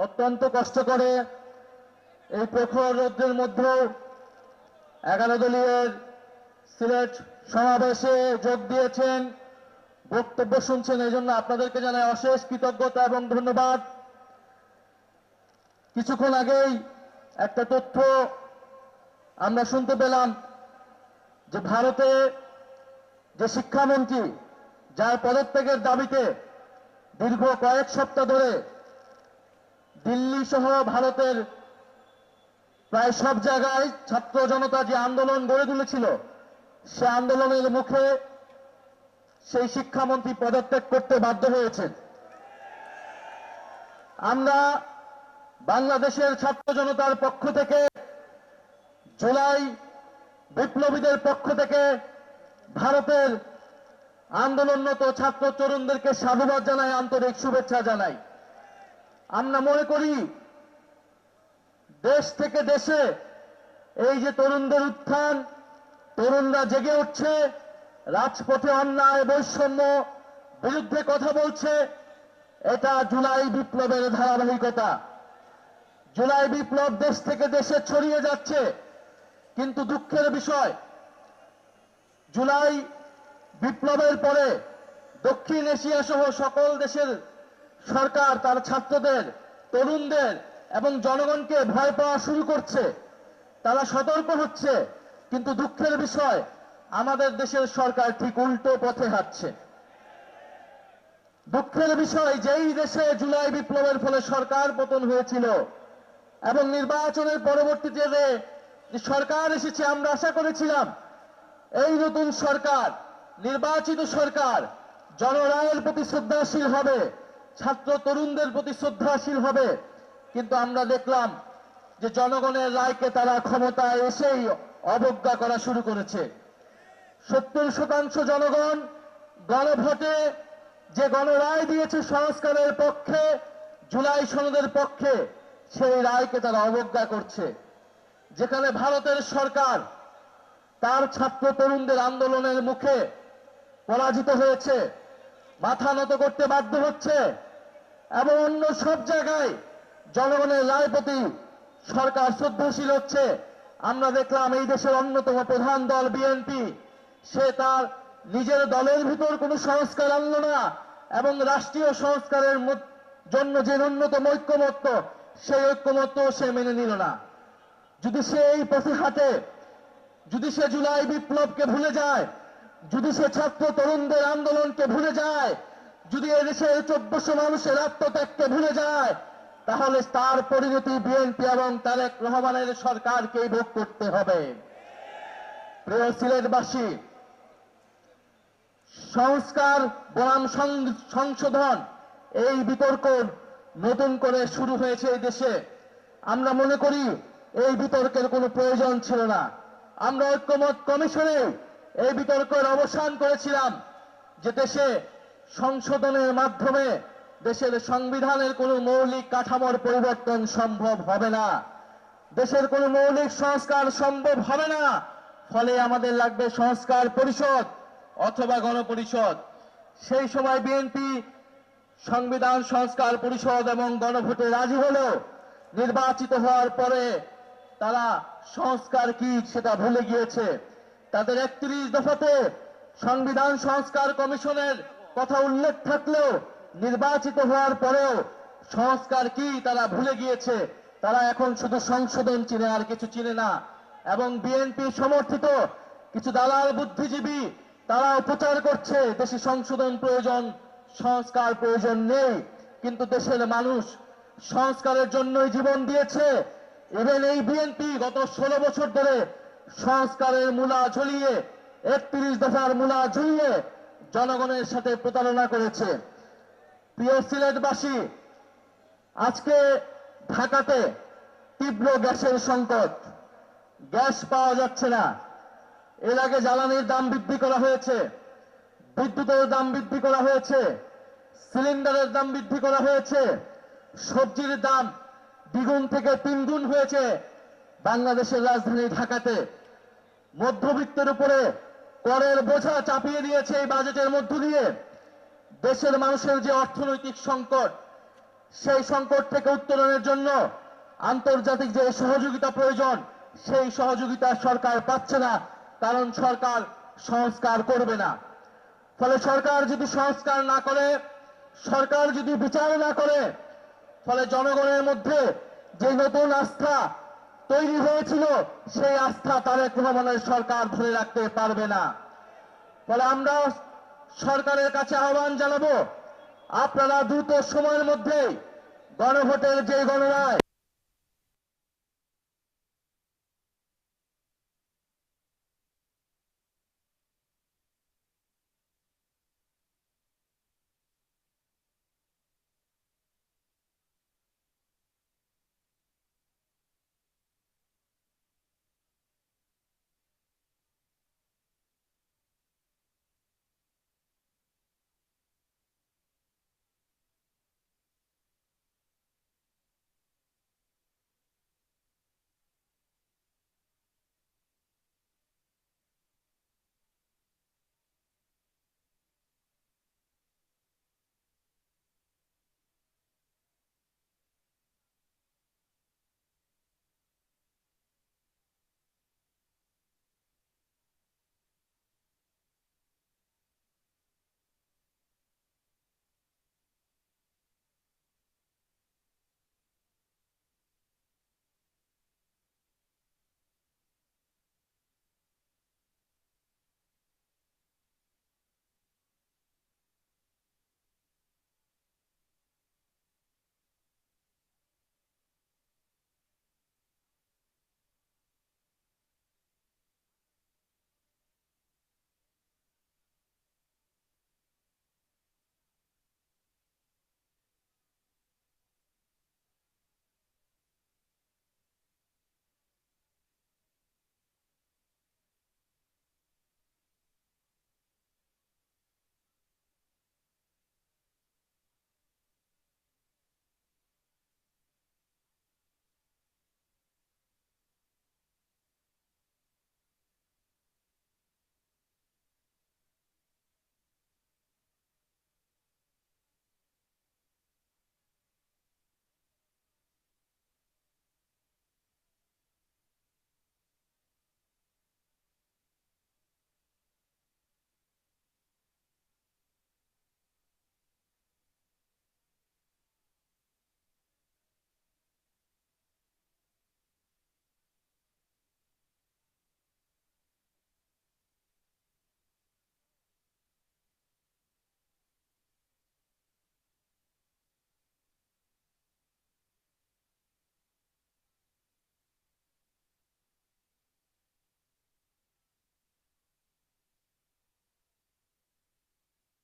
অত্যন্ত কষ্ট করে এই প্রখর রৌদ্রের মধ্যেও 11 দলীয় সিলেট সমাবেশে যোগ দিয়েছেন, বক্তব্য শুনছেন। এই জন্য আপনাদেরকে জানাই অশেষ কৃতজ্ঞতা এবং ধন্যবাদ। কিছুক্ষণ আগেই একটা তথ্য আমরা শুনতে পেলাম যে ভারতে যে শিক্ষামন্ত্রী, যার পদত্যাগের দাবিতে দীর্ঘ কয়েক সপ্তাহ ধরে দিল্লি সহ ভারতের প্রায় সব জায়গায় ছাত্র জনতা যে আন্দোলন গড়ে তুলেছিল, সে আন্দোলনের মুখে সেই শিক্ষামন্ত্রী পদত্যাগ করতে বাধ্য হয়েছেন। আমরা বাংলাদেশের ছাত্র জনতার পক্ষ থেকে, জুলাই বিপ্লবীদের পক্ষ থেকে ভারতের আন্দোলনরত ছাত্র তরুণদেরকে সাধুবাদ জানাই, আন্তরিক শুভেচ্ছা জানাই। আমরা মনে করি দেশ থেকে দেশে এই যে তরুণদের উত্থান, তরুণরা জেগে উঠছে, রাজপথে অন্যায় বৈষম্য বিরুদ্ধে কথা বলছে, এটা জুলাই বিপ্লবের ধারাবাহিকতা। জুলাই বিপ্লব দেশ থেকে দেশে ছড়িয়ে যাচ্ছে, কিন্তু দুঃখের বিষয় জুলাই বিপ্লবের পরে দক্ষিণ এশিয়া সহ সকল দেশের সরকার তার ছাত্রদের, তরুণদের এবং জনগণকে ভয় পাওয়া শুরু করছে, তারা সতর্ক হচ্ছে। কিন্তু দুঃখের বিষয় আমাদের দেশের সরকার ঠিক উল্টো পথে হাঁটছে। দুঃখের বিষয়, যেই দেশে জুলাই বিপ্লবের ফলে সরকার পতন হয়েছিল এবং নির্বাচনের পরবর্তীতে যে সরকার এসেছে, আমরা আশা করেছিলাম এই নতুন সরকার, নির্বাচিত সরকার জনগণের প্রতি শ্রদ্ধাশীল হবে, ছাত্র তরুণদের প্রতি শ্রদ্ধাশীল হবে। কিন্তু আমরা দেখলাম যে জনগণের রায়কে তারা ক্ষমতায় এসেই অবজ্ঞা করা শুরু করেছে। 70% জনগণ গণভোটে যে গণরায় দিয়েছে সংস্কারের পক্ষে, জুলাই সনদের পক্ষে, সেই রায়কে তারা অবজ্ঞা করছে। যেখানে ভারতের সরকার তার ছাত্র তরুণদের আন্দোলনের মুখে পরাজিত হয়েছে, মাথা নত করতে বাধ্য হচ্ছে, এবং অন্য সব জায়গায় জনগণের রায় প্রতি সরকার শ্রদ্ধাশীল হচ্ছে। আমরা দেখলাম এই দেশের অন্যতম প্রধান দল বিএনপি, সে তার নিজের দলের ভিতর কোনো সংস্কার আনলো না এবং রাষ্ট্রীয় সংস্কারের জন্য যে ন্যূনতম ঐক্যমত্য, সেই ঐক্যমত্য সে মেনে নিল না। যদি সে এই পথে হাঁটে, যদি সে জুলাই বিপ্লবকে ভুলে যায়, যদি সে ছাত্র তরুণদের আন্দোলনকে ভুলে যায়, যদি এদেশের 1400 মানুষের আত্মত্যাগকে ভুলে যায়, তাহলে তার পরিণতি বিএনপি এবং তারেক রহমানের সরকারকেই ভোগ করতে হবে। প্রিয় সিলেটবাসী, সংস্কার বনাম সংশোধন, এই বিতর্ক নতুন করে শুরু হয়েছে এই দেশে। আমরা মনে করি এই বিতর্কের কোনো প্রয়োজন ছিল না। আমরা ঐক্যমত কমিশনে এই বিতর্কের অবসান করেছিলাম যে দেশে সংশোধনের মাধ্যমে দেশের সংবিধানের কোনো মৌলিক কাঠামোর পরিবর্তন সম্ভব হবে না, দেশের কোনো মৌলিক সংস্কার সম্ভব হবে না। ফলে আমাদের লাগবে সংস্কার পরিষদ অথবা গণপরিষদ। সেই সময় বিএনপি সংবিধান সংস্কার পরিষদ এবং গণভোটে রাজি হলেও নির্বাচিত হওয়ার পরে তারা সংস্কার কি সেটা ভুলে গিয়েছে। তাদের 31 দফাতে সংবিধান সংস্কার কমিশনের কথা উল্লেখ থাকলেও নির্বাচিত হওয়ার পরেও সংস্কার কি তারা ভুলে গিয়েছে। তারা এখন শুধু সংশোধন চিনে, আর কিছু চিনে না। এবং বিএনপি সমর্থিত কিছু দালাল বুদ্ধিজীবী তারাও প্রচার করছে দেশে সংশোধন প্রয়োজন, সংস্কার প্রয়োজন নেই। কিন্তু দেশের মানুষ সংস্কারের জন্যই জীবন দিয়েছে। ইভেন এই বিএনপি গত 16 বছর ধরে সংস্কারের মূলা ঝুলিয়ে, 31 দফার মূলা ঝুলিয়ে জনগণের সাথে প্রতারণা করেছে। প্রিয় সিলেটবাসী, আজকে ঢাকাতে তীব্র গ্যাসের সংকট, গ্যাস পাওয়া যাচ্ছে না। এর আগে জ্বালানির দাম বৃদ্ধি করা হয়েছে, বিদ্যুতের দাম বৃদ্ধি করা হয়েছে, সিলিন্ডারের দাম বৃদ্ধি করা হয়েছে, সবজির দাম 2 গুণ থেকে 3 গুণ হয়েছে বাংলাদেশের রাজধানী ঢাকাতে। মধ্যবিত্তের উপরে করের বোঝা চাপিয়ে দিয়েছে এই বাজেটের মধ্য দিয়ে। দেশের মানুষের যে অর্থনৈতিক সংকট, সেই সংকট থেকে উত্তরণের জন্য আন্তর্জাতিক যে সহযোগিতা প্রয়োজন, সেই সহযোগিতা সরকার পাচ্ছে না, কারণ সরকার সংস্কার করবে না। ফলে সরকার যদি সংস্কার না করে, সরকার যদি বিচার না করে, ফলে জনগণের মধ্যে যে নতুন আস্থা তৈরি হয়েছিল, সেই আস্থা তারেক রহমানের সরকার ধরে রাখতে পারবে না। ফলে আমরা সরকারের কাছে আহ্বান জানাবো, আপনারা দ্রুত সময়ের মধ্যে গণভোটের যে গণরায়